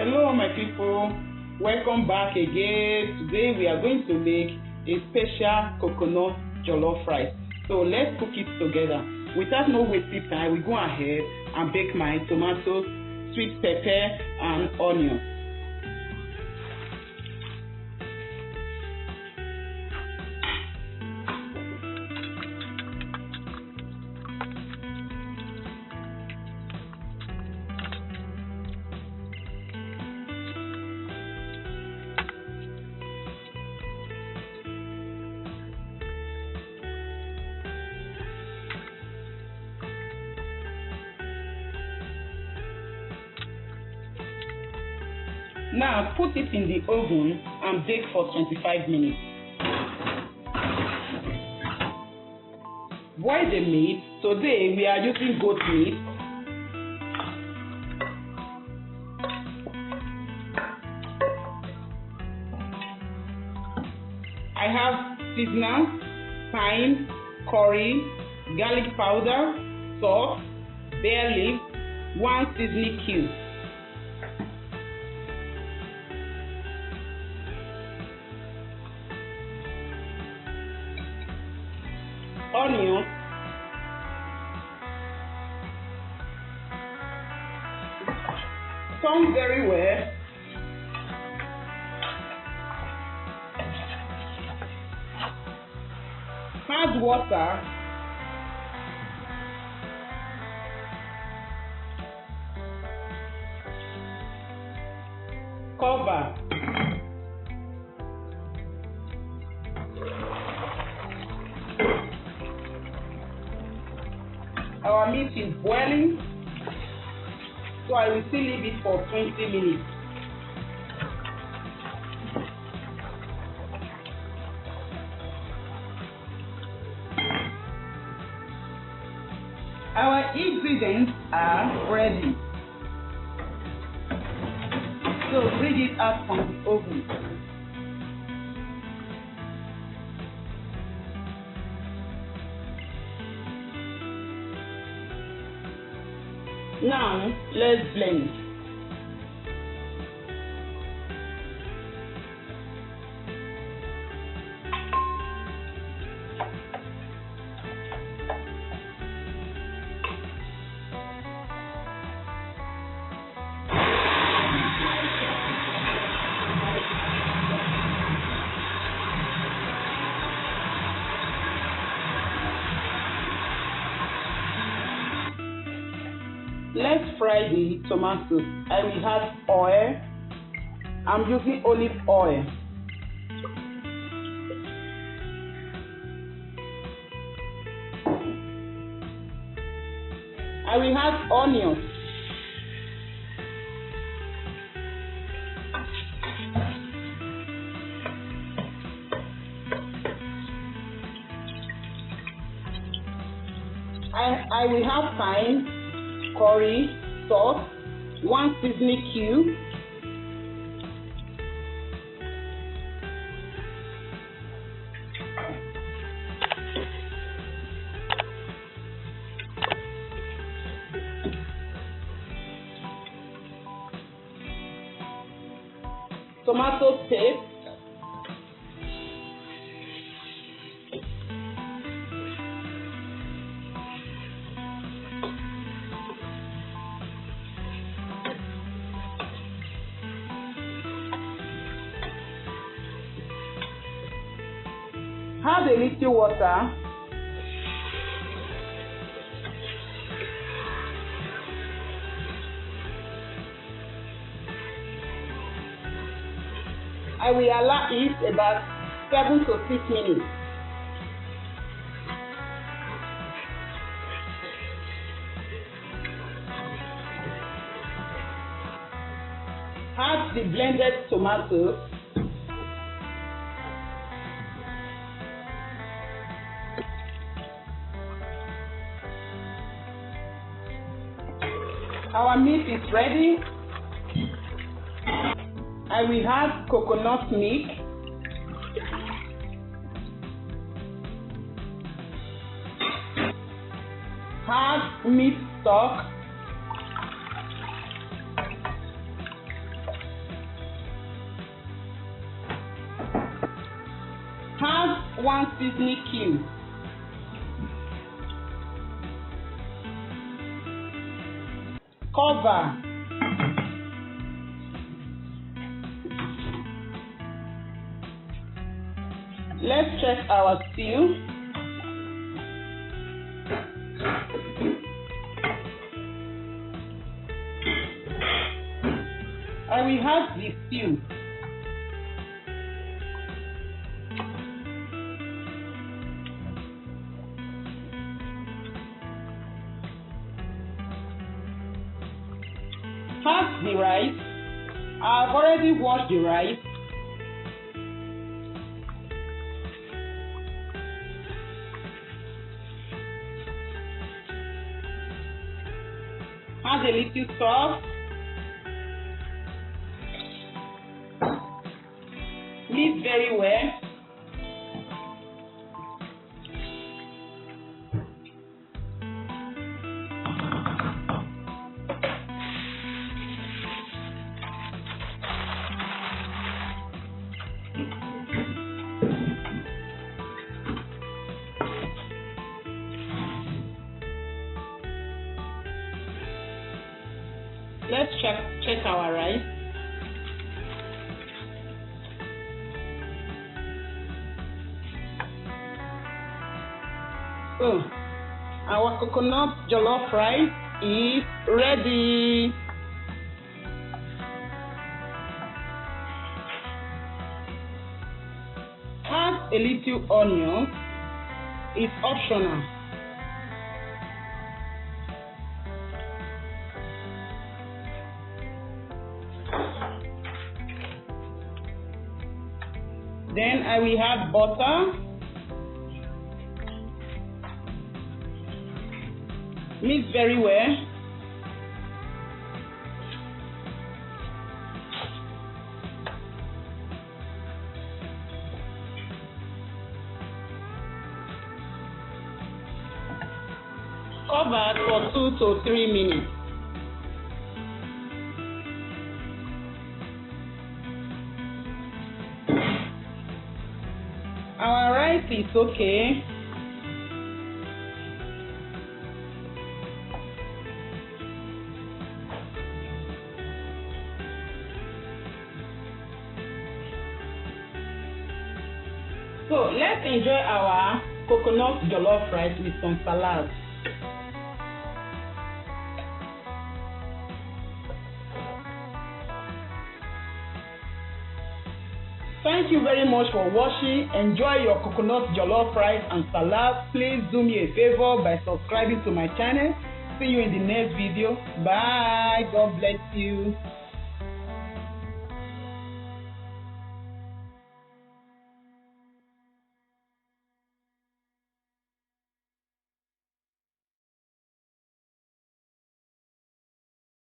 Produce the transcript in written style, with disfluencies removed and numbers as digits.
Hello my people, welcome back again. Today we are going to make a special coconut jollof rice. So let's cook it together. Without no wasting time, we go ahead and bake my tomatoes, sweet pepper and onions. Now put it in the oven and bake for 25 minutes. Boil the meat. Today we are using goat meat. I have seasonings, thyme, curry, garlic powder, salt, bay leaf, 1 seasoning cube. Onions, turn very well. Add water. Cover. Our meat is boiling, so I will still leave it for 20 minutes. Our ingredients are ready. So bring it out from the oven. Now, let's blend. Let's fry the tomatoes. I will add oil. I'm using olive oil. I will add onions. I will have thyme, curry, salt, 1 seasoning cube, tomato paste, add a little water, I will allow it about 7 to 6 minutes. Add the blended tomatoes. Our meat is ready. I will add coconut milk. Add meat stock. 1 seasoning cube. Cover. Let's check our stew. And we have the stew. Have the rice. I've already washed the rice. Add a little salt. Mix very well. Let's check our rice. So, our coconut jollof rice is ready. Add a little onion. It's optional. Then I will add butter. Mix very well. Cover for 2 to 3 minutes. Our rice is okay. So let's enjoy our coconut jollof rice with some salad. Thank you very much for watching. Enjoy your coconut jollof rice and salad. Please do me a favor by subscribing to my channel. See you in the next video. Bye. God bless you.